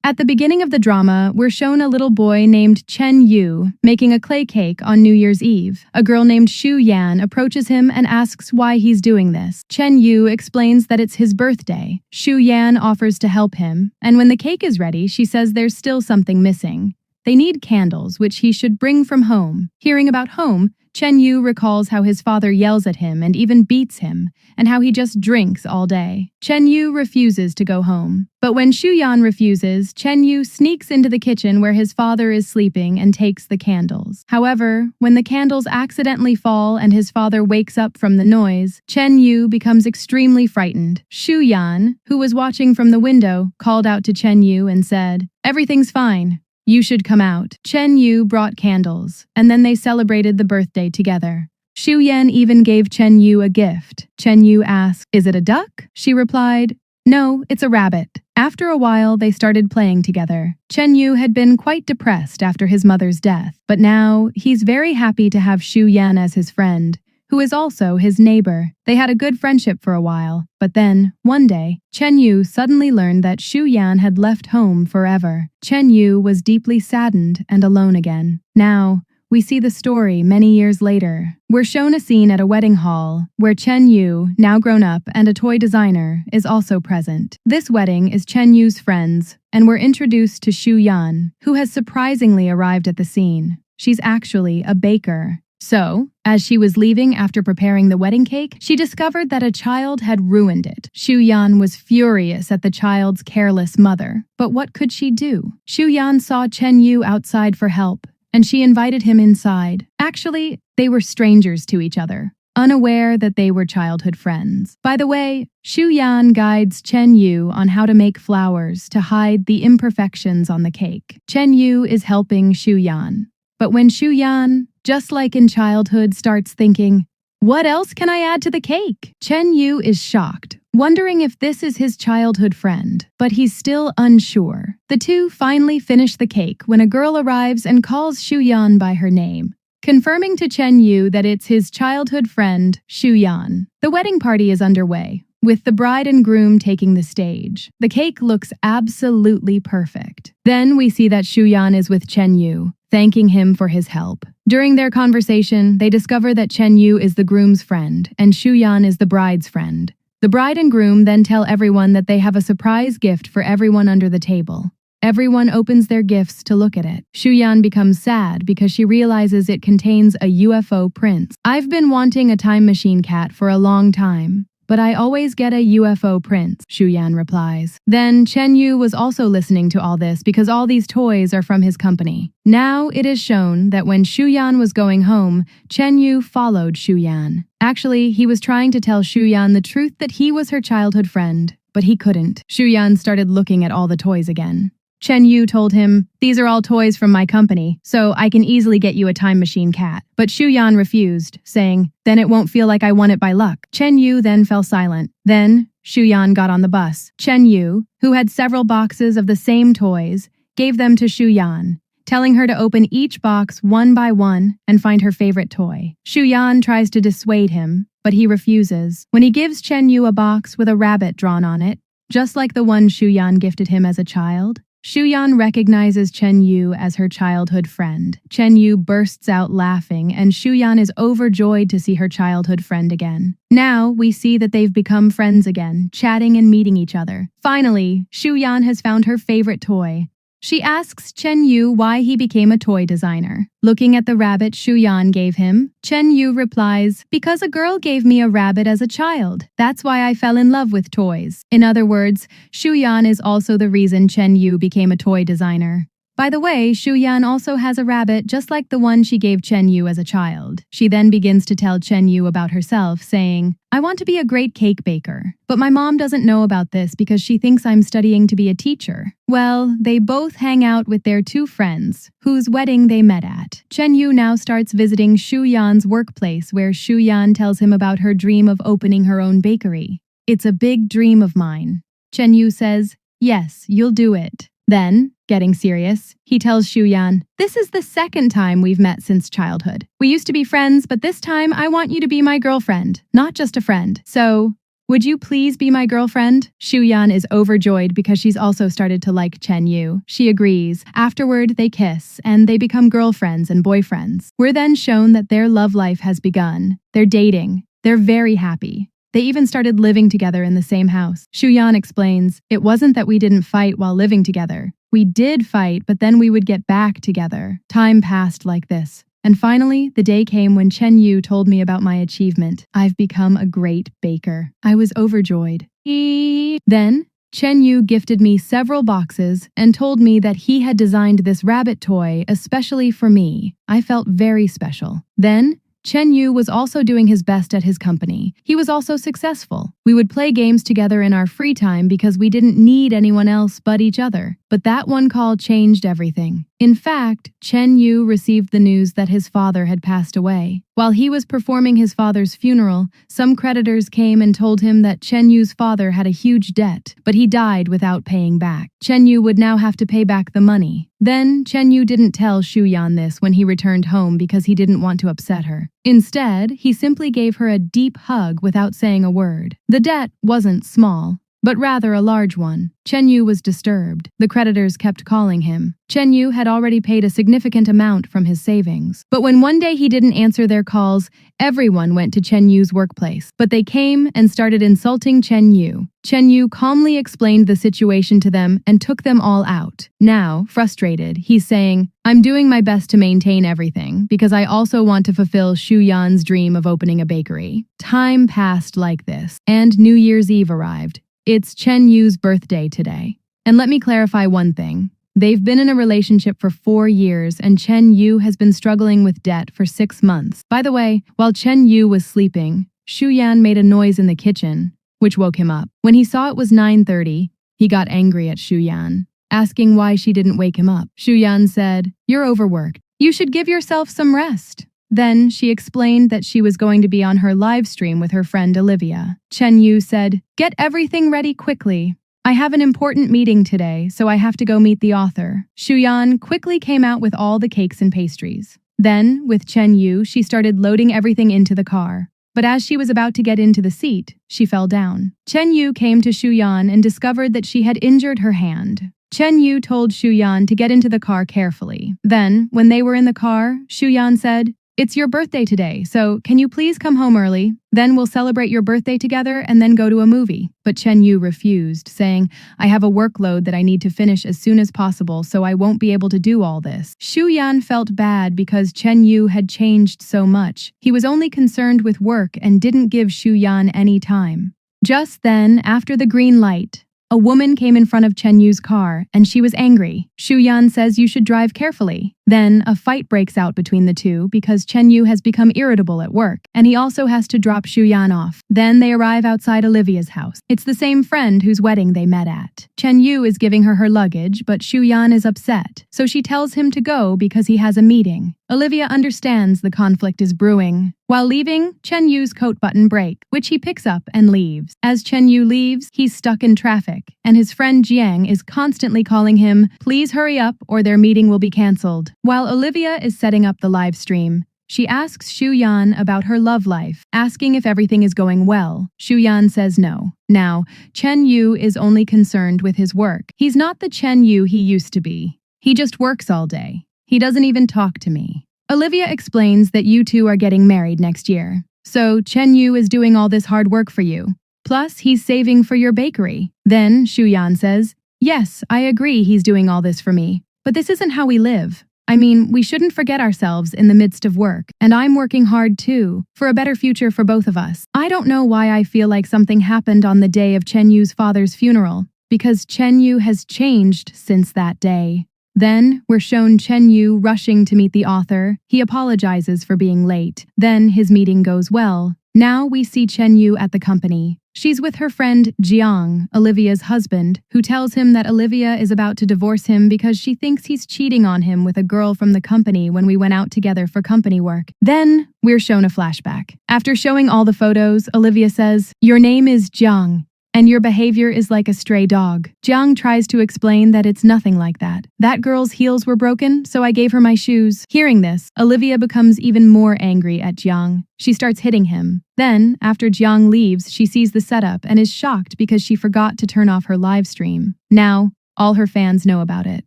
At the beginning of the drama, we're shown a little boy named Chen Yu making a clay cake on New Year's Eve. A girl named Shu Yan approaches him and asks why he's doing this. Chen Yu explains that it's his birthday. Shu Yan offers to help him, and when the cake is ready, she says there's still something missing. They need candles, which he should bring from home. Hearing about home, Chen Yu recalls how his father yells at him and even beats him, and how he just drinks all day. Chen Yu refuses to go home. But when Shu Yan refuses, Chen Yu sneaks into the kitchen where his father is sleeping and takes the candles. However, when the candles accidentally fall and his father wakes up from the noise, Chen Yu becomes extremely frightened. Shu Yan, who was watching from the window, called out to Chen Yu and said, "Everything's fine. You should come out." Chen Yu brought candles, and then they celebrated the birthday together. Shu Yan even gave Chen Yu a gift. Chen Yu asked, "Is it a duck?" She replied, "No, it's a rabbit." After a while, they started playing together. Chen Yu had been quite depressed after his mother's death, but now he's very happy to have Shu Yan as his friend, who is also his neighbor. They had a good friendship for a while, but then, one day, Chen Yu suddenly learned that Shu Yan had left home forever. Chen Yu was deeply saddened and alone again. Now, we see the story many years later. We're shown a scene at a wedding hall where Chen Yu, now grown up and a toy designer, is also present. This wedding is Chen Yu's friends, and we're introduced to Shu Yan, who has surprisingly arrived at the scene. She's actually a baker. So, as she was leaving after preparing the wedding cake, she discovered that a child had ruined it. Shu Yan was furious at the child's careless mother. But what could she do? Shu Yan saw Chen Yu outside for help, and she invited him inside. Actually, they were strangers to each other, unaware that they were childhood friends. By the way, Shu Yan guides Chen Yu on how to make flowers to hide the imperfections on the cake. Chen Yu is helping Shu Yan. But when Shu Yan, just like in childhood, starts thinking, "What else can I add to the cake?" Chen Yu is shocked, wondering if this is his childhood friend, but he's still unsure. The two finally finish the cake when a girl arrives and calls Shu Yan by her name, confirming to Chen Yu that it's his childhood friend, Shu Yan. The wedding party is underway, with the bride and groom taking the stage. The cake looks absolutely perfect. Then we see that Shu Yan is with Chen Yu, thanking him for his help. During their conversation, they discover that Chen Yu is the groom's friend and Shu Yan is the bride's friend. The bride and groom then tell everyone that they have a surprise gift for everyone under the table. Everyone opens their gifts to look at it. Shu Yan becomes sad because she realizes it contains a UFO prince. "I've been wanting a time machine cat for a long time, but I always get a UFO prince," Shu Yan replies. Then Chen Yu was also listening to all this because all these toys are from his company. Now it is shown that when Shu Yan was going home, Chen Yu followed Shu Yan. Actually, he was trying to tell Shu Yan the truth that he was her childhood friend, but he couldn't. Shu Yan started looking at all the toys again. Chen Yu told him, "These are all toys from my company, so I can easily get you a time machine cat." But Shu Yan refused, saying, "Then it won't feel like I won it by luck." Chen Yu then fell silent. Then, Shu Yan got on the bus. Chen Yu, who had several boxes of the same toys, gave them to Shu Yan, telling her to open each box one by one and find her favorite toy. Shu Yan tries to dissuade him, but he refuses. When he gives Chen Yu a box with a rabbit drawn on it, just like the one Shu Yan gifted him as a child, Shu Yan recognizes Chen Yu as her childhood friend. Chen Yu bursts out laughing, and Shu Yan is overjoyed to see her childhood friend again. Now, we see that they've become friends again, chatting and meeting each other. Finally, Shu Yan has found her favorite toy. She asks Chen Yu why he became a toy designer. Looking at the rabbit Shu Yan gave him, Chen Yu replies, "Because a girl gave me a rabbit as a child. That's why I fell in love with toys." In other words, Shu Yan is also the reason Chen Yu became a toy designer. By the way, Shu Yan also has a rabbit just like the one she gave Chen Yu as a child. She then begins to tell Chen Yu about herself, saying, "I want to be a great cake baker, but my mom doesn't know about this because she thinks I'm studying to be a teacher." Well, they both hang out with their two friends, whose wedding they met at. Chen Yu now starts visiting Shu Yan's workplace where Shu Yan tells him about her dream of opening her own bakery. "It's a big dream of mine." Chen Yu says, "Yes, you'll do it." Then, getting serious, he tells Shu Yan, "This is the second time we've met since childhood. We used to be friends, but this time I want you to be my girlfriend, not just a friend. So, Would you please be my girlfriend? Shu Yan is overjoyed because she's also started to like Chen Yu. She agrees. Afterward, they kiss, and they become girlfriends and boyfriends. We're then shown that their love life has begun. They're dating. They're very happy. They even started living together in the same house. Shu Yan explains, "It wasn't that we didn't fight while living together. We did fight, but then we would get back together. Time passed like this. And finally, the day came when Chen Yu told me about my achievement. I've become a great baker. I was overjoyed. Then, Chen Yu gifted me several boxes and told me that he had designed this rabbit toy especially for me. I felt very special. Then, Chen Yu was also doing his best at his company. He was also successful. We would play games together in our free time because we didn't need anyone else but each other. But that one call changed everything. In fact, Chen Yu received the news that his father had passed away. While he was performing his father's funeral, some creditors came and told him that Chen Yu's father had a huge debt, but he died without paying back. Chen Yu would now have to pay back the money. Then, Chen Yu didn't tell Shu Yan this when he returned home because he didn't want to upset her. Instead, he simply gave her a deep hug without saying a word. The debt wasn't small, but rather a large one. Chen Yu was disturbed. The creditors kept calling him. Chen Yu had already paid a significant amount from his savings. But when one day he didn't answer their calls, everyone went to Chen Yu's workplace. But they came and started insulting Chen Yu. Chen Yu calmly explained the situation to them and took them all out. Now, frustrated, he's saying, "I'm doing my best to maintain everything because I also want to fulfill Shu Yan's dream of opening a bakery." Time passed like this, and New Year's Eve arrived. It's Chen Yu's birthday today. And let me clarify one thing. They've been in a relationship for 4 years, and Chen Yu has been struggling with debt for 6 months. By the way, while Chen Yu was sleeping, Shu Yan made a noise in the kitchen, which woke him up. When he saw it was 9:30, he got angry at Shu Yan, asking why she didn't wake him up. Shu Yan said, "You're overworked. You should give yourself some rest." Then she explained that she was going to be on her live stream with her friend Olivia. Chen Yu said, "Get everything ready quickly. I have an important meeting today, so I have to go meet the author." Shu Yan quickly came out with all the cakes and pastries. Then, with Chen Yu, she started loading everything into the car. But as she was about to get into the seat, she fell down. Chen Yu came to Shu Yan and discovered that she had injured her hand. Chen Yu told Shu Yan to get into the car carefully. Then, when they were in the car, Shu Yan said, "It's your birthday today, so can you please come home early? Then we'll celebrate your birthday together and then go to a movie." But Chen Yu refused, saying, "I have a workload that I need to finish as soon as possible, so I won't be able to do all this." Shu Yan felt bad because Chen Yu had changed so much. He was only concerned with work and didn't give Shu Yan any time. Just then, after the green light, a woman came in front of Chen Yu's car, and she was angry. Shu Yan says you should drive carefully. Then, a fight breaks out between the two because Chen Yu has become irritable at work, and he also has to drop Shu Yan off. Then they arrive outside Olivia's house. It's the same friend whose wedding they met at. Chen Yu is giving her luggage, but Shu Yan is upset, so she tells him to go because he has a meeting. Olivia understands the conflict is brewing. While leaving, Chen Yu's coat button breaks, which he picks up and leaves. As Chen Yu leaves, he's stuck in traffic, and his friend Jiang is constantly calling him, "Please hurry up or their meeting will be cancelled." While Olivia is setting up the live stream, she asks Shu Yan about her love life, asking if everything is going well. Shu Yan says no. Now, Chen Yu is only concerned with his work. He's not the Chen Yu he used to be. He just works all day. He doesn't even talk to me. Olivia explains that you two are getting married next year. So Chen Yu is doing all this hard work for you. Plus, he's saving for your bakery. Then Shu Yan says, "Yes, I agree he's doing all this for me. But this isn't how we live. I mean, we shouldn't forget ourselves in the midst of work. And I'm working hard too, for a better future for both of us." I don't know why I feel like something happened on the day of Chen Yu's father's funeral, because Chen Yu has changed since that day. Then, we're shown Chen Yu rushing to meet the author. He apologizes for being late. Then, his meeting goes well. Now we see Chen Yu at the company. She's with her friend Jiang, Olivia's husband, who tells him that Olivia is about to divorce him because she thinks he's cheating on him with a girl from the company when we went out together for company work. Then, we're shown a flashback. After showing all the photos, Olivia says, "Your name is Jiang, and your behavior is like a stray dog. Jiang tries to explain that it's nothing like that. That girl's heels were broken, so I gave her my shoes. Hearing this, Olivia becomes even more angry at Jiang. She starts hitting him. Then, after Jiang leaves, she sees the setup and is shocked because she forgot to turn off her live stream. Now, all her fans know about it.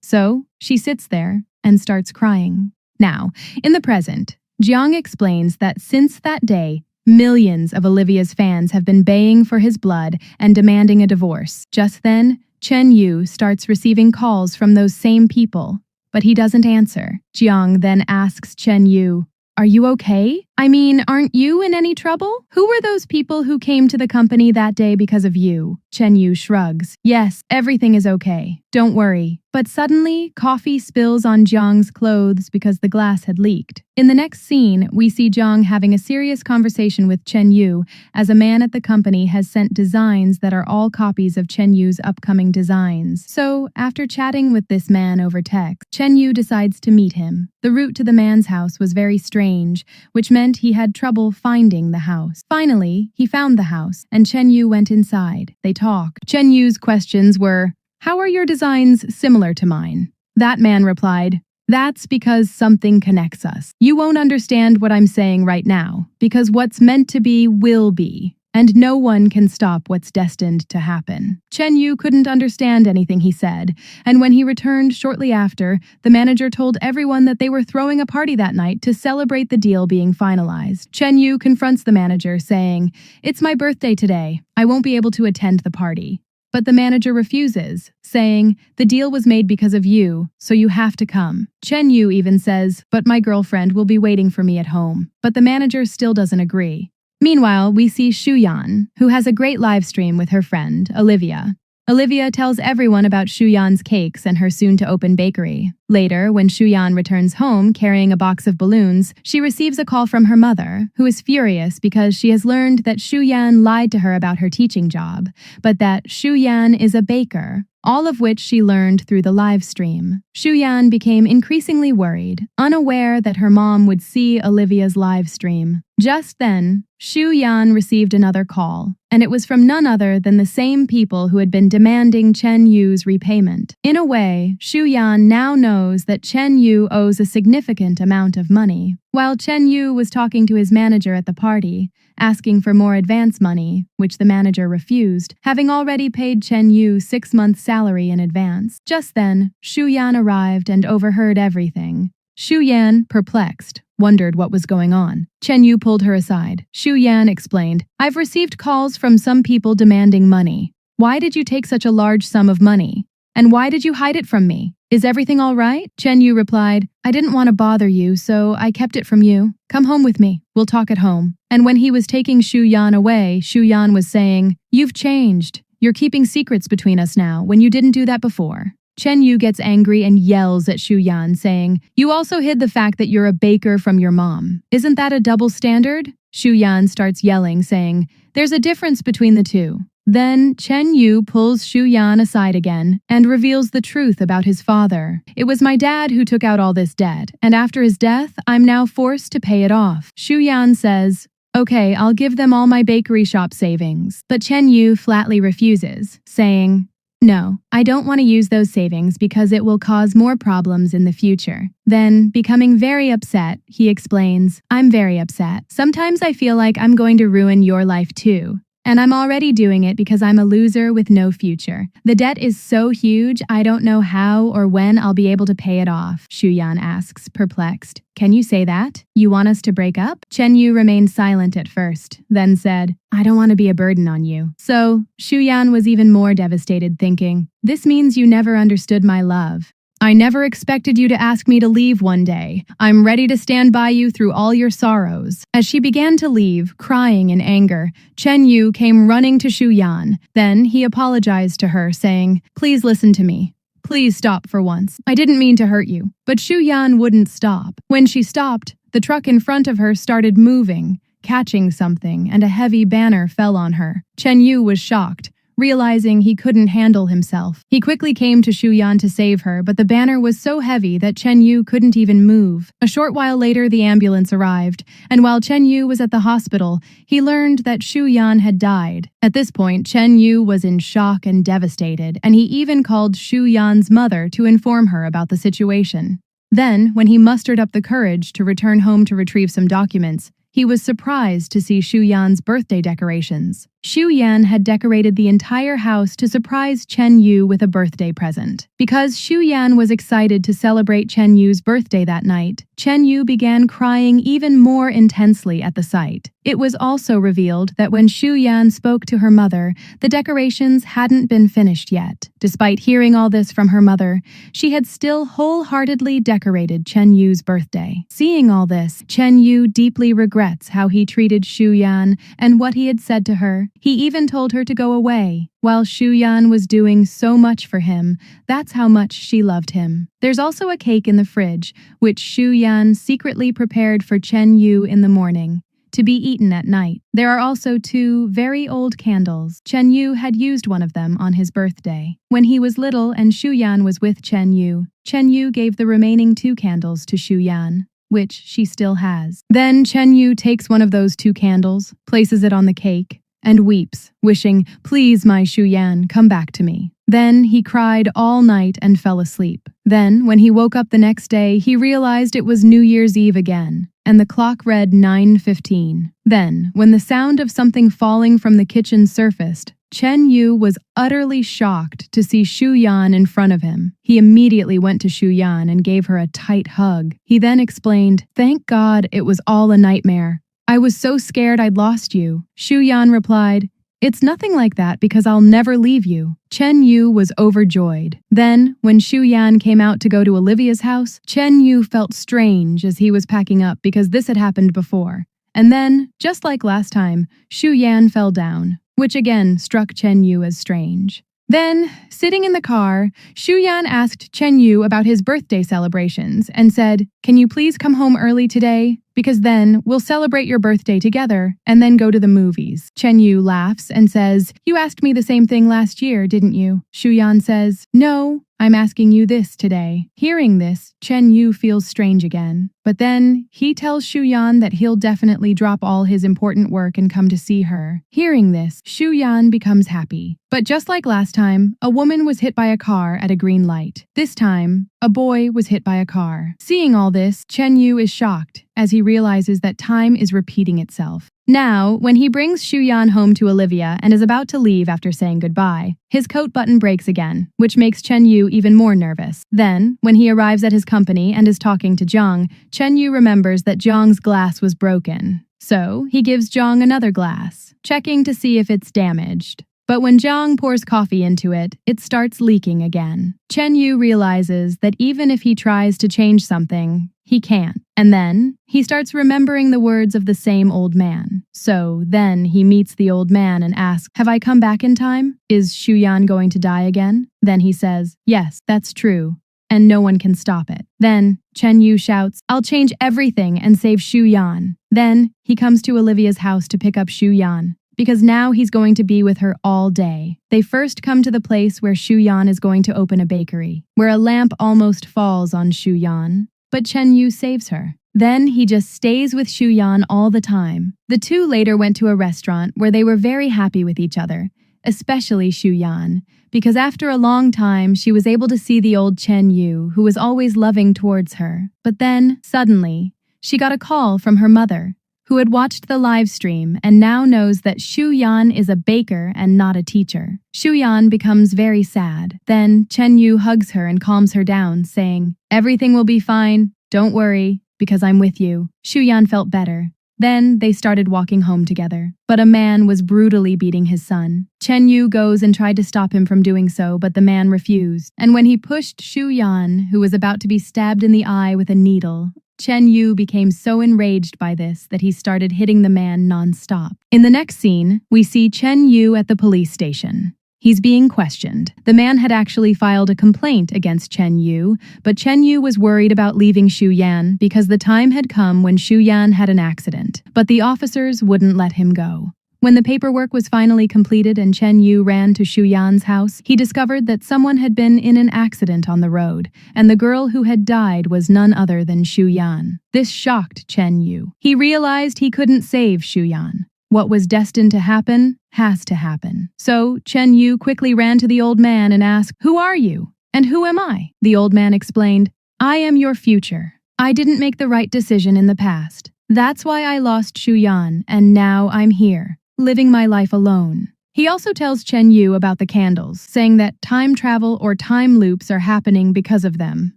So, she sits there and starts crying. Now, in the present, Jiang explains that since that day, millions of Olivia's fans have been baying for his blood and demanding a divorce. Just then, Chen Yu starts receiving calls from those same people, but he doesn't answer. Jiang then asks Chen Yu, "Are you okay? I mean, aren't you in any trouble? Who were those people who came to the company that day because of you?" Chen Yu shrugs. "Yes, everything is okay. Don't worry." But suddenly, coffee spills on Jiang's clothes because the glass had leaked. In the next scene, we see Jiang having a serious conversation with Chen Yu as a man at the company has sent designs that are all copies of Chen Yu's upcoming designs. So, after chatting with this man over text, Chen Yu decides to meet him. The route to the man's house was very strange, which meant he had trouble finding the house. Finally, he found the house, and Chen Yu went inside. They talked. Chen Yu's questions were, "How are your designs similar to mine?" That man replied, "That's because something connects us. You won't understand what I'm saying right now, because what's meant to be will be, and no one can stop what's destined to happen." Chen Yu couldn't understand anything he said, and when he returned shortly after, the manager told everyone that they were throwing a party that night to celebrate the deal being finalized. Chen Yu confronts the manager, saying, "It's my birthday today. I won't be able to attend the party." But the manager refuses, saying, "The deal was made because of you, so you have to come." Chen Yu even says, "But my girlfriend will be waiting for me at home." But the manager still doesn't agree. Meanwhile, we see Shu Yan, who has a great live stream with her friend, Olivia. Olivia tells everyone about Shu Yan's cakes and her soon-to-open bakery. Later, when Shu Yan returns home carrying a box of balloons, she receives a call from her mother, who is furious because she has learned that Shu Yan lied to her about her teaching job, but that Shu Yan is a baker, all of which she learned through the live stream. Shu Yan became increasingly worried, unaware that her mom would see Olivia's live stream. Just then, Shu Yan received another call, and it was from none other than the same people who had been demanding Chen Yu's repayment. In a way, Shu Yan now knows that Chen Yu owes a significant amount of money. While Chen Yu was talking to his manager at the party, asking for more advance money, which the manager refused, having already paid Chen Yu 6 months' salary in advance. Just then, Shu Yan arrived and overheard everything. Shu Yan, perplexed, wondered what was going on. Chen Yu pulled her aside. Shu Yan explained, "I've received calls from some people demanding money. Why did you take such a large sum of money? And why did you hide it from me? Is everything all right?" Chen Yu replied, "I didn't want to bother you, so I kept it from you. Come home with me. We'll talk at home." And when he was taking Shu Yan away, Shu Yan was saying, "You've changed. You're keeping secrets between us now when you didn't do that before." Chen Yu gets angry and yells at Shu Yan, saying, "You also hid the fact that you're a baker from your mom. Isn't that a double standard?" Shu Yan starts yelling, saying, "There's a difference between the two." Then Chen Yu pulls Shu Yan aside again and reveals the truth about his father. "It was my dad who took out all this debt, and after his death, I'm now forced to pay it off." Shu Yan says, "Okay, I'll give them all my bakery shop savings." But Chen Yu flatly refuses, saying, "No, I don't want to use those savings because it will cause more problems in the future." Then, becoming very upset, he explains, "I'm very upset. Sometimes I feel like I'm going to ruin your life too. And I'm already doing it because I'm a loser with no future. The debt is so huge, I don't know how or when I'll be able to pay it off." Shu Yan asks, perplexed, "Can you say that? You want us to break up?" Chen Yu remained silent at first, then said, "I don't want to be a burden on you." So, Shu Yan was even more devastated, thinking, "This means you never understood my love. I never expected you to ask me to leave one day. I'm ready to stand by you through all your sorrows." As she began to leave, crying in anger, Chen Yu came running to Shu Yan. Then he apologized to her, saying, "Please listen to me. Please stop for once. I didn't mean to hurt you." But Shu Yan wouldn't stop. When she stopped, the truck in front of her started moving, catching something, and a heavy banner fell on her. Chen Yu was shocked. realizing he couldn't handle himself. He quickly came to Shu Yan to save her, but the banner was so heavy that Chen Yu couldn't even move. A short while later, the ambulance arrived, and while Chen Yu was at the hospital, he learned that Shu Yan had died. At this point, Chen Yu was in shock and devastated, and he even called Shu Yan's mother to inform her about the situation. Then, when he mustered up the courage to return home to retrieve some documents, he was surprised to see Shu Yan's birthday decorations. Shu Yan had decorated the entire house to surprise Chen Yu with a birthday present. Because Shu Yan was excited to celebrate Chen Yu's birthday that night, Chen Yu began crying even more intensely at the sight. It was also revealed that when Shu Yan spoke to her mother, the decorations hadn't been finished yet. Despite hearing all this from her mother, she had still wholeheartedly decorated Chen Yu's birthday. Seeing all this, Chen Yu deeply regrets how he treated Shu Yan and what he had said to her. He even told her to go away. While Shu Yan was doing so much for him, that's how much she loved him. There's also a cake in the fridge, which Shu Yan secretly prepared for Chen Yu in the morning, to be eaten at night. There are also 2 very old candles. Chen Yu had used one of them on his birthday. When he was little and Shu Yan was with Chen Yu gave the remaining 2 candles to Shu Yan, which she still has. Then Chen Yu takes one of those 2 candles, places it on the cake, and weeps, wishing, "Please, my Shu Yan, come back to me." Then he cried all night and fell asleep. Then, when he woke up the next day, he realized it was New Year's Eve again, and the clock read 9:15. Then, when the sound of something falling from the kitchen surfaced, Chen Yu was utterly shocked to see Shu Yan in front of him. He immediately went to Shu Yan and gave her a tight hug. He then explained, "Thank God it was all a nightmare. I was so scared I'd lost you." Shu Yan replied, "It's nothing like that because I'll never leave you." Chen Yu was overjoyed. Then, when Shu Yan came out to go to Olivia's house, Chen Yu felt strange as he was packing up because this had happened before. And then, just like last time, Shu Yan fell down, which again struck Chen Yu as strange. Then, sitting in the car, Shu Yan asked Chen Yu about his birthday celebrations and said, "Can you please come home early today? Because then we'll celebrate your birthday together and then go to the movies." Chen Yu laughs and says, "You asked me the same thing last year, didn't you?" Shu Yan says, "No, I'm asking you this today." Hearing this, Chen Yu feels strange again. But then, he tells Shu Yan that he'll definitely drop all his important work and come to see her. Hearing this, Shu Yan becomes happy. But just like last time, a woman was hit by a car at a green light. This time, a boy was hit by a car. Seeing all this, Chen Yu is shocked as he realizes that time is repeating itself. Now, when he brings Shu Yan home to Olivia and is about to leave after saying goodbye, his coat button breaks again, which makes Chen Yu even more nervous. Then, when he arrives at his company and is talking to Zhang, Chen Yu remembers that Zhang's glass was broken. So, he gives Zhang another glass, checking to see if it's damaged. But when Zhang pours coffee into it, it starts leaking again. Chen Yu realizes that even if he tries to change something, he can't. And then, he starts remembering the words of the same old man. So then he meets the old man and asks, "Have I come back in time? Is Shu Yan going to die again?" Then he says, "Yes, that's true, and no one can stop it." Then Chen Yu shouts, "I'll change everything and save Shu Yan." Then he comes to Olivia's house to pick up Shu Yan, because now he's going to be with her all day. They first come to the place where Shu Yan is going to open a bakery, where a lamp almost falls on Shu Yan, but Chen Yu saves her. Then he just stays with Shu Yan all the time. The 2 later went to a restaurant where they were very happy with each other, especially Shu Yan, because after a long time she was able to see the old Chen Yu, who was always loving towards her. But then, suddenly, she got a call from her mother, who had watched the live stream and now knows that Shu Yan is a baker and not a teacher. Shu Yan becomes very sad. Then Chen Yu hugs her and calms her down, saying, "Everything will be fine, don't worry, because I'm with you." Shu Yan felt better. Then they started walking home together. But a man was brutally beating his son. Chen Yu goes and tried to stop him from doing so, but the man refused. And when he pushed Shu Yan, who was about to be stabbed in the eye with a needle, Chen Yu became so enraged by this that he started hitting the man non-stop. In the next scene, we see Chen Yu at the police station. He's being questioned. The man had actually filed a complaint against Chen Yu, but Chen Yu was worried about leaving Shu Yan because the time had come when Shu Yan had an accident, but the officers wouldn't let him go. When the paperwork was finally completed and Chen Yu ran to Shu Yan's house, he discovered that someone had been in an accident on the road, and the girl who had died was none other than Shu Yan. This shocked Chen Yu. He realized he couldn't save Shu Yan. What was destined to happen has to happen. So Chen Yu quickly ran to the old man and asked, "Who are you? And who am I?" The old man explained, "I am your future. I didn't make the right decision in the past. That's why I lost Shu Yan, and now I'm here, living my life alone." He also tells Chen Yu about the candles, saying that time travel or time loops are happening because of them.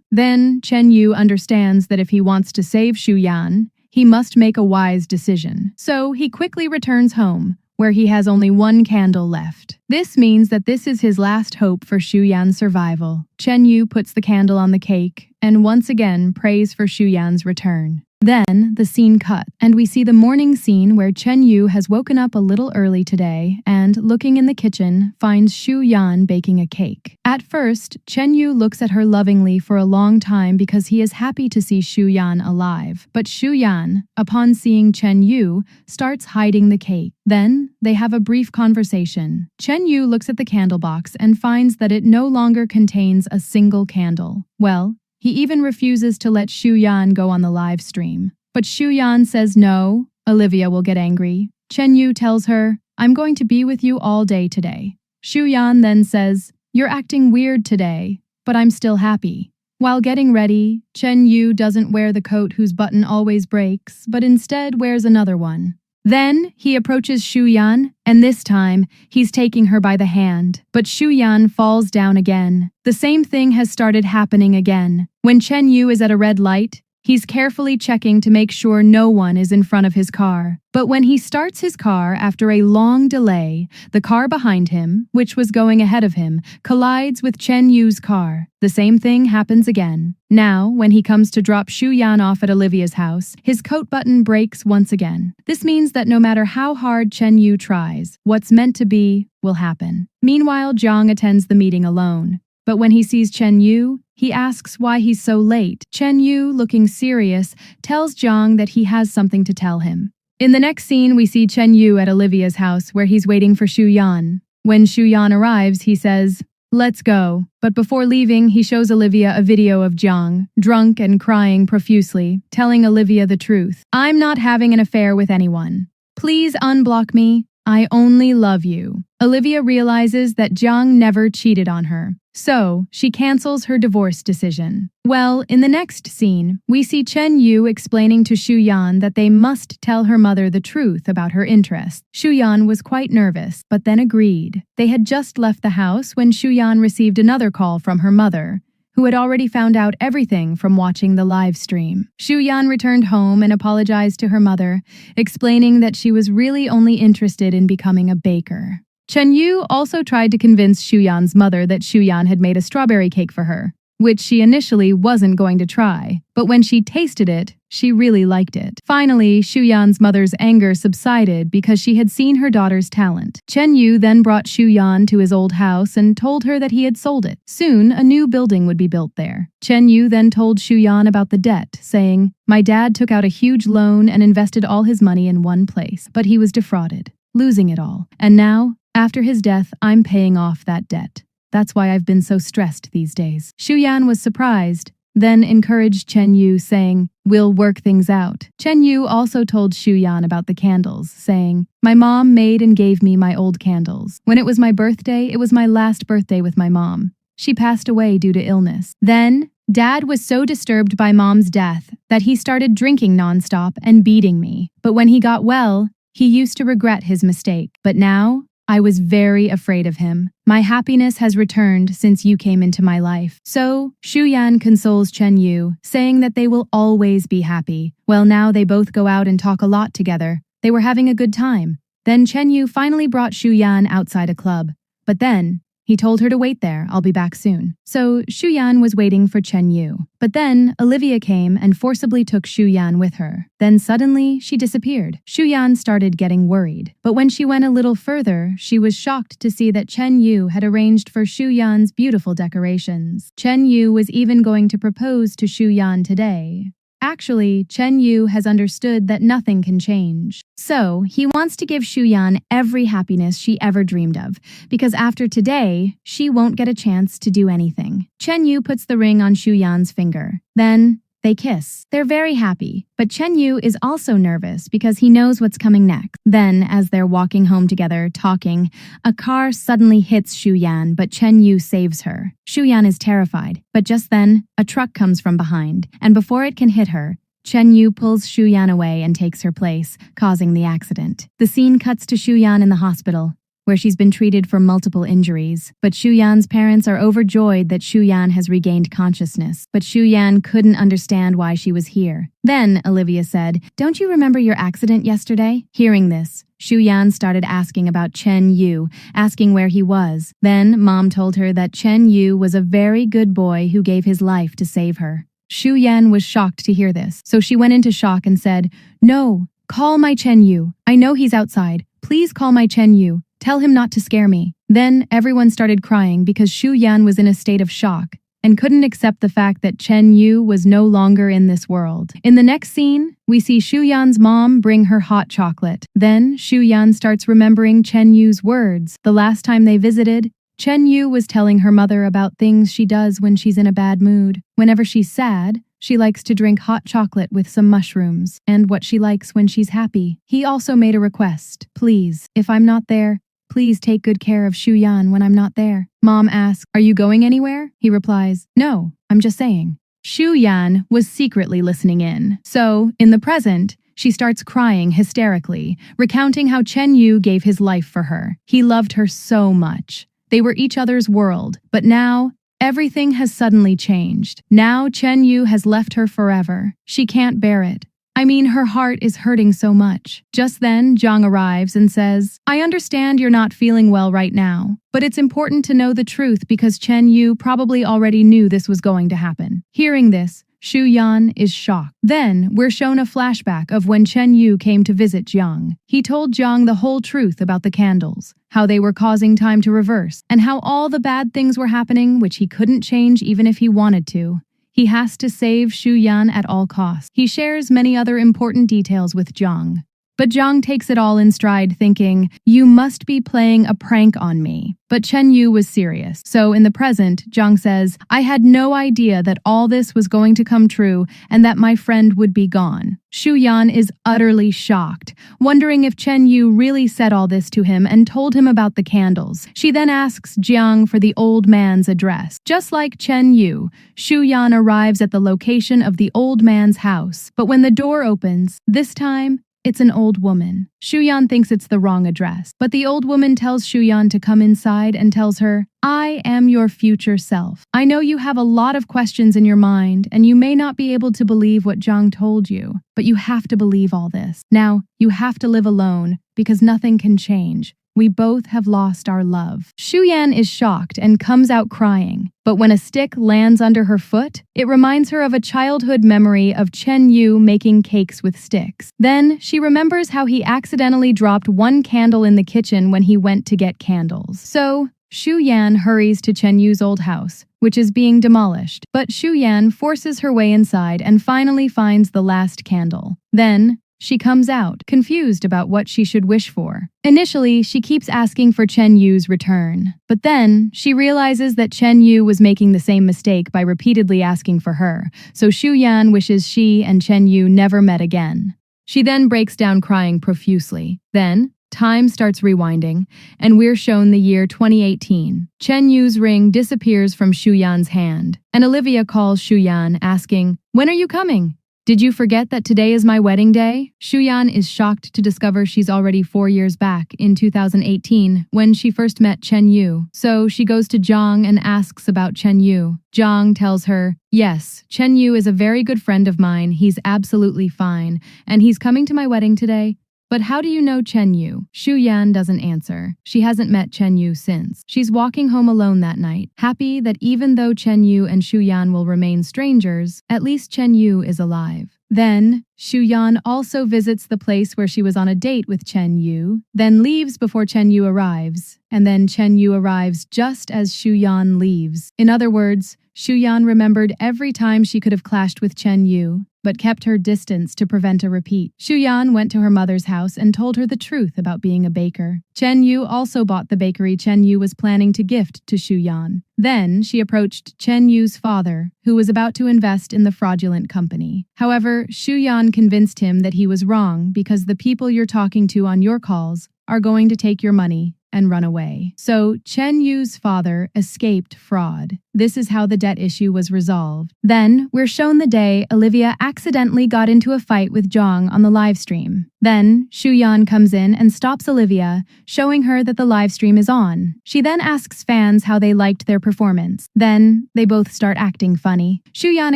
Then Chen Yu understands that if he wants to save Shu Yan, he must make a wise decision. So he quickly returns home, where he has only one candle left. This means that this is his last hope for Shu Yan's survival. Chen Yu puts the candle on the cake and once again prays for Shu Yan's return. Then the scene cut, and we see the morning scene where Chen Yu has woken up a little early today and, looking in the kitchen, finds Shu Yan baking a cake. At first, Chen Yu looks at her lovingly for a long time because he is happy to see Shu Yan alive. But Shu Yan, upon seeing Chen Yu, starts hiding the cake. Then, they have a brief conversation. Chen Yu looks at the candle box and finds that it no longer contains a single candle. Well, he even refuses to let Shu Yan go on the live stream. But Shu Yan says no, Olivia will get angry. Chen Yu tells her, "I'm going to be with you all day today." Shu Yan then says, "You're acting weird today, but I'm still happy." While getting ready, Chen Yu doesn't wear the coat whose button always breaks, but instead wears another one. Then he approaches Shu Yan, and this time he's taking her by the hand. But Shu Yan falls down again. The same thing has started happening again. When Chen Yu is at a red light, he's carefully checking to make sure no one is in front of his car. But when he starts his car after a long delay, the car behind him, which was going ahead of him, collides with Chen Yu's car. The same thing happens again. Now, when he comes to drop Shu Yan off at Olivia's house, his coat button breaks once again. This means that no matter how hard Chen Yu tries, what's meant to be will happen. Meanwhile, Zhang attends the meeting alone. But when he sees Chen Yu, he asks why he's so late. Chen Yu, looking serious, tells Zhang that he has something to tell him. In the next scene, we see Chen Yu at Olivia's house where he's waiting for Shu Yan. When Shu Yan arrives, he says, "Let's go." But before leaving, he shows Olivia a video of Zhang, drunk and crying profusely, telling Olivia the truth. "I'm not having an affair with anyone. Please unblock me. I only love you." Olivia realizes that Zhang never cheated on her, so she cancels her divorce decision. Well, in the next scene, we see Chen Yu explaining to Shu Yan that they must tell her mother the truth about her interests. Shu Yan was quite nervous, but then agreed. They had just left the house when Shu Yan received another call from her mother, who had already found out everything from watching the live stream. Shu Yan returned home and apologized to her mother, explaining that she was really only interested in becoming a baker. Chen Yu also tried to convince Shu Yan's mother that Shu Yan had made a strawberry cake for her, which she initially wasn't going to try, but when she tasted it, she really liked it. Finally, Shu Yan's mother's anger subsided because she had seen her daughter's talent. Chen Yu then brought Shu Yan to his old house and told her that he had sold it. Soon, a new building would be built there. Chen Yu then told Shu Yan about the debt, saying, "My dad took out a huge loan and invested all his money in one place, but he was defrauded, losing it all. And now, after his death, I'm paying off that debt. That's why I've been so stressed these days." Shu Yan was surprised, then encouraged Chen Yu, saying, "We'll work things out." Chen Yu also told Shu Yan about the candles, saying, "My mom made and gave me my old candles. When it was my birthday, it was my last birthday with my mom. She passed away due to illness. Then, Dad was so disturbed by Mom's death that he started drinking nonstop and beating me. But when he got well, he used to regret his mistake. But now, I was very afraid of him. My happiness has returned since you came into my life." So, Shu Yan consoles Chen Yu, saying that they will always be happy. Well, now they both go out and talk a lot together. They were having a good time. Then Chen Yu finally brought Shu Yan outside a club. But then, he told her to wait there, "I'll be back soon." So, Shu Yan was waiting for Chen Yu. But then, Olivia came and forcibly took Shu Yan with her. Then suddenly, she disappeared. Shu Yan started getting worried. But when she went a little further, she was shocked to see that Chen Yu had arranged for Shu Yan's beautiful decorations. Chen Yu was even going to propose to Shu Yan today. Actually, Chen Yu has understood that nothing can change. So, he wants to give Shu Yan every happiness she ever dreamed of, because after today, she won't get a chance to do anything. Chen Yu puts the ring on Shu Yan's finger. Then, they kiss. They're very happy, but Chen Yu is also nervous because he knows what's coming next. Then, as they're walking home together, talking, a car suddenly hits Shu Yan, but Chen Yu saves her. Shu Yan is terrified, but just then, a truck comes from behind, and before it can hit her, Chen Yu pulls Shu Yan away and takes her place, causing the accident. The scene cuts to Shu Yan in the hospital, where she's been treated for multiple injuries. But Shu Yan's parents are overjoyed that Shu Yan has regained consciousness. But Shu Yan couldn't understand why she was here. Then, Olivia said, "Don't you remember your accident yesterday?" Hearing this, Shu Yan started asking about Chen Yu, asking where he was. Then, Mom told her that Chen Yu was a very good boy who gave his life to save her. Shu Yan was shocked to hear this, so she went into shock and said, "No, call my Chen Yu. I know he's outside. Please call my Chen Yu. Tell him not to scare me." Then everyone started crying because Shu Yan was in a state of shock and couldn't accept the fact that Chen Yu was no longer in this world. In the next scene, we see Shu Yan's mom bring her hot chocolate. Then Shu Yan starts remembering Chen Yu's words. The last time they visited, Chen Yu was telling her mother about things she does when she's in a bad mood. Whenever she's sad, she likes to drink hot chocolate with some mushrooms, and what she likes when she's happy. He also made a request. "Please, if I'm not there, please take good care of Shu Yan when I'm not there." Mom asks, "Are you going anywhere?" He replies, "No, I'm just saying." Shu Yan was secretly listening in. So, in the present, she starts crying hysterically, recounting how Chen Yu gave his life for her. He loved her so much. They were each other's world, but now, everything has suddenly changed. Now Chen Yu has left her forever. She can't bear it. I mean, her heart is hurting so much. Just then, Zhang arrives and says, "I understand you're not feeling well right now, but it's important to know the truth because Chen Yu probably already knew this was going to happen." Hearing this, Shu Yan is shocked. Then, we're shown a flashback of when Chen Yu came to visit Jiang. He told Jiang the whole truth about the candles, how they were causing time to reverse, and how all the bad things were happening which he couldn't change even if he wanted to. He has to save Shu Yan at all costs. He shares many other important details with Jiang. But Jiang takes it all in stride, thinking, "You must be playing a prank on me." But Chen Yu was serious. So in the present, Jiang says, "I had no idea that all this was going to come true and that my friend would be gone." Shu Yan is utterly shocked, wondering if Chen Yu really said all this to him and told him about the candles. She then asks Jiang for the old man's address. Just like Chen Yu, Shu Yan arrives at the location of the old man's house. But when the door opens, this time, it's an old woman. Shu Yan thinks it's the wrong address, but the old woman tells Shu Yan to come inside and tells her, "I am your future self. I know you have a lot of questions in your mind, and you may not be able to believe what Zhang told you, but you have to believe all this. Now, you have to live alone, because nothing can change. We both have lost our love." Shu Yan is shocked and comes out crying. But when a stick lands under her foot, it reminds her of a childhood memory of Chen Yu making cakes with sticks. Then she remembers how he accidentally dropped one candle in the kitchen when he went to get candles. So, Shu Yan hurries to Chen Yu's old house, which is being demolished. But Shu Yan forces her way inside and finally finds the last candle. Then, she comes out, confused about what she should wish for. Initially, she keeps asking for Chen Yu's return. But then, she realizes that Chen Yu was making the same mistake by repeatedly asking for her, so Shu Yan wishes she and Chen Yu never met again. She then breaks down crying profusely. Then, time starts rewinding, and we're shown the year 2018. Chen Yu's ring disappears from Shu Yan's hand, and Olivia calls Shu Yan, asking, "When are you coming? Did you forget that today is my wedding day?" Shu Yan is shocked to discover she's already 4 years back in 2018 when she first met Chen Yu. So she goes to Zhang and asks about Chen Yu. Zhang tells her, "Yes, Chen Yu is a very good friend of mine. He's absolutely fine, and he's coming to my wedding today. But how do you know Chen Yu?" Shu Yan doesn't answer. She hasn't met Chen Yu since. She's walking home alone that night, happy that even though Chen Yu and Shu Yan will remain strangers, at least Chen Yu is alive. Then, Shu Yan also visits the place where she was on a date with Chen Yu, then leaves before Chen Yu arrives, and then Chen Yu arrives just as Shu Yan leaves. In other words, Shu Yan remembered every time she could have clashed with Chen Yu, but kept her distance to prevent a repeat. Shu Yan went to her mother's house and told her the truth about being a baker. Chen Yu also bought the bakery Chen Yu was planning to gift to Shu Yan. Then she approached Chen Yu's father, who was about to invest in the fraudulent company. However, Shu Yan convinced him that he was wrong because the people you're talking to on your calls are going to take your money and run away. So Chen Yu's father escaped fraud. This is how the debt issue was resolved. Then we're shown the day Olivia accidentally got into a fight with Zhang on the live stream. Then Shu Yan comes in and stops Olivia, showing her that the live stream is on. She then asks fans how they liked their performance. Then they both start acting funny. Shu Yan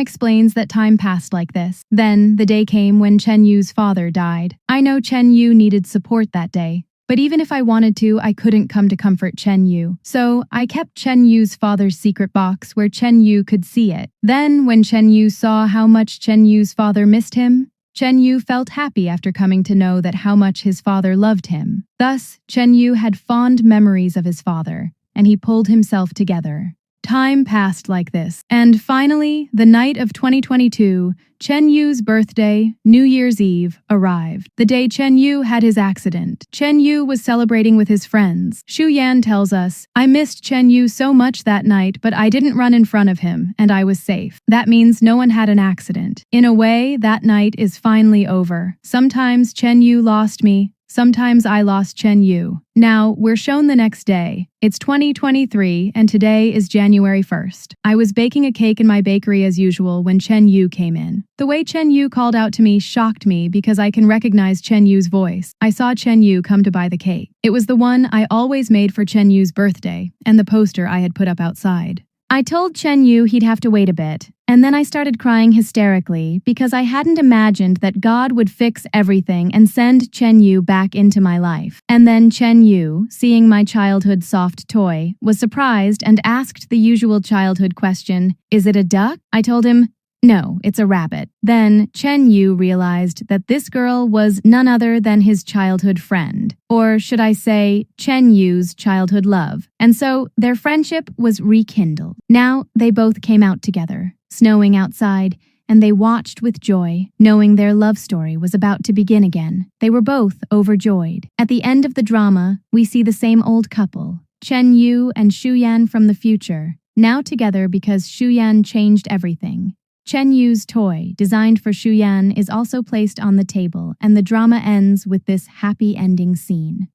explains that time passed like this. Then the day came when Chen Yu's father died. I know Chen Yu needed support that day, but even if I wanted to, I couldn't come to comfort Chen Yu. So I kept Chen Yu's father's secret box where Chen Yu could see it. Then when Chen Yu saw how much Chen Yu's father missed him, Chen Yu felt happy after coming to know that how much his father loved him. Thus, Chen Yu had fond memories of his father, and he pulled himself together. Time passed like this. And finally, the night of 2022, Chen Yu's birthday, New Year's Eve, arrived. The day Chen Yu had his accident. Chen Yu was celebrating with his friends. Shu Yan tells us, I missed Chen Yu so much that night, but I didn't run in front of him, and I was safe. That means no one had an accident. In a way, that night is finally over. Sometimes Chen Yu lost me. Sometimes I lost Chen Yu. Now, we're shown the next day. It's 2023, and today is January 1st. I was baking a cake in my bakery as usual when Chen Yu came in. The way Chen Yu called out to me shocked me because I can recognize Chen Yu's voice. I saw Chen Yu come to buy the cake. It was the one I always made for Chen Yu's birthday, and the poster I had put up outside. I told Chen Yu he'd have to wait a bit, and then I started crying hysterically because I hadn't imagined that God would fix everything and send Chen Yu back into my life. And then Chen Yu, seeing my childhood soft toy, was surprised and asked the usual childhood question, "Is it a duck?" I told him, "No, it's a rabbit." Then Chen Yu realized that this girl was none other than his childhood friend, or should I say, Chen Yu's childhood love. And so their friendship was rekindled. Now they both came out together, snowing outside, and they watched with joy, knowing their love story was about to begin again. They were both overjoyed. At the end of the drama, we see the same old couple, Chen Yu and Shu Yan from the future, now together because Shu Yan changed everything. Chen Yu's toy, designed for Shu Yan, is also placed on the table, and the drama ends with this happy ending scene.